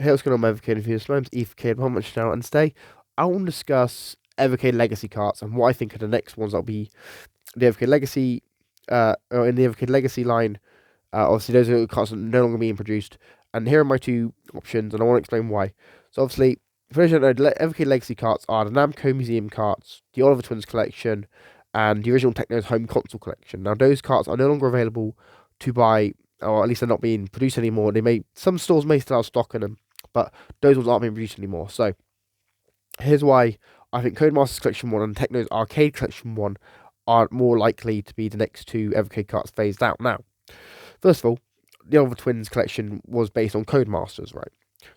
Hey, what's going on, my Evercade viewers? My name's Evercade, how much now? And today I want to discuss Evercade Legacy carts and what I think are the next ones that'll be the Evercade Legacy, or in the Evercade Legacy line. Obviously, those are carts that are no longer being produced. And here are my two options, and I want to explain why. So, obviously, for those who don't know, the Evercade Legacy carts are the Namco Museum carts, the Oliver Twins collection, and the original Technos Home Console collection. Now, those carts are no longer available to buy, or at least they're not being produced anymore. Some stores may still have stock in them, but those ones aren't being produced anymore. So here's why I think Codemasters Collection 1 and Technos Arcade Collection 1 are more likely to be the next two Evercade carts phased out now. First of all, the Oliver Twins collection was based on Codemasters, right?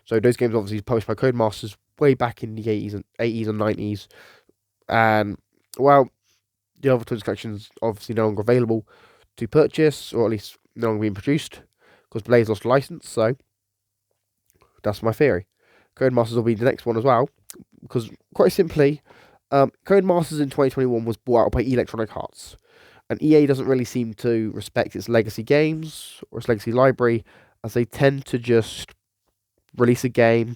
So those games obviously published by Codemasters way back in the 80s and 90s. And, well, the Oliver Twins collection is obviously no longer available to purchase, or at least no longer being produced, because Blaze lost license, so that's my theory. Codemasters will be the next one as well, because quite simply, Codemasters in 2021 was bought out by Electronic Arts, and EA doesn't really seem to respect its legacy games or its legacy library, as they tend to just release a game,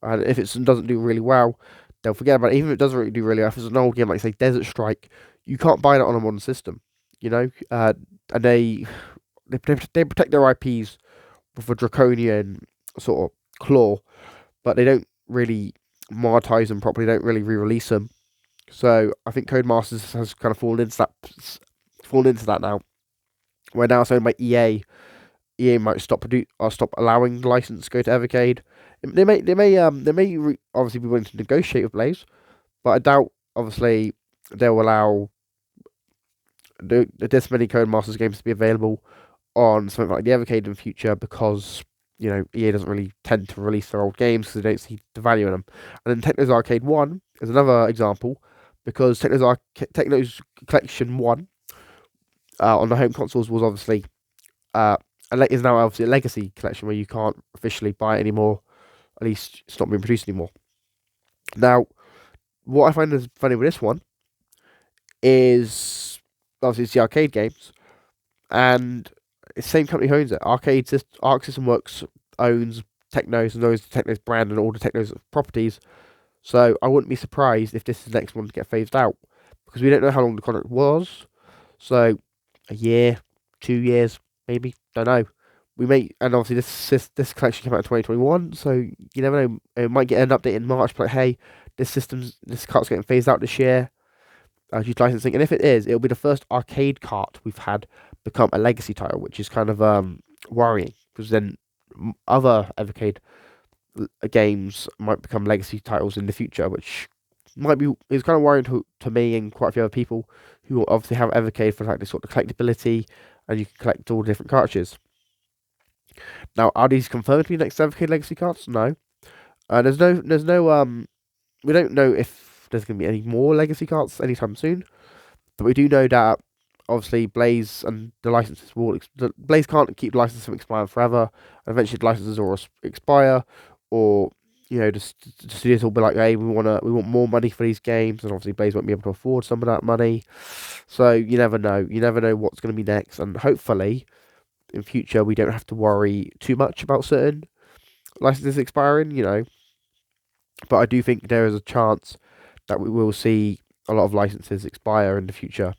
and if it doesn't do really well, they'll forget about it. Even if it doesn't really do really well, if it's an old game like, say, Desert Strike, you can't buy that on a modern system, and they protect their IPs with a draconian sort of claw, but they don't really monetize them properly. They don't really re-release them. So I think Codemasters has kind of fallen into that now. Where now it's owned by EA. EA might stop allowing the license to go to Evercade. They may obviously be willing to negotiate with Blaze, but I doubt obviously they'll allow this many Codemasters games to be available on something like the Evercade in the future, because EA doesn't really tend to release their old games because they don't see the value in them. And then Technos Arcade 1 is another example, because Technos Collection 1 on the home consoles was obviously is now obviously a legacy collection where you can't officially buy it anymore. At least it's not being produced anymore. Now, what I find is funny with this one is obviously it's the arcade games, and the same company who owns it. Arc System Works owns Technos and owns the Technos brand and all the Technos properties. So I wouldn't be surprised if this is the next one to get phased out, because we don't know how long the contract was. So a year, 2 years, maybe, don't know. We may, and obviously this collection came out in 2021, so you never know. It might get an update in March, but hey, this cart's getting phased out this year due to licensing. And if it is, it'll be the first arcade cart we've had become a legacy title, which is kind of worrying, because then other Evercade games might become legacy titles in the future, which is kind of worrying to me and quite a few other people who obviously have Evercade for like this sort of collectability, and you can collect all the different cartridges. Now, are these confirmed to be next Evercade legacy cards? No. There's no we don't know if there's going to be any more legacy cards anytime soon, but we do know that obviously Blaze and the licenses Blaze can't keep the licenses from expiring forever, and eventually the licenses will expire, or the studios will be like, hey, we want more money for these games, and obviously Blaze won't be able to afford some of that money. So you never know what's going to be next, and hopefully in future we don't have to worry too much about certain licenses expiring, but I do think there is a chance that we will see a lot of licenses expire in the future.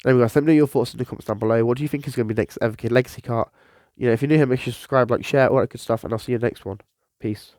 Anyway, guys, let me know your thoughts in the comments down below. What do you think is going to be next Evercade legacy cart? If you're new here, make sure you subscribe, like, share, all that good stuff, and I'll see you in the next one. Peace.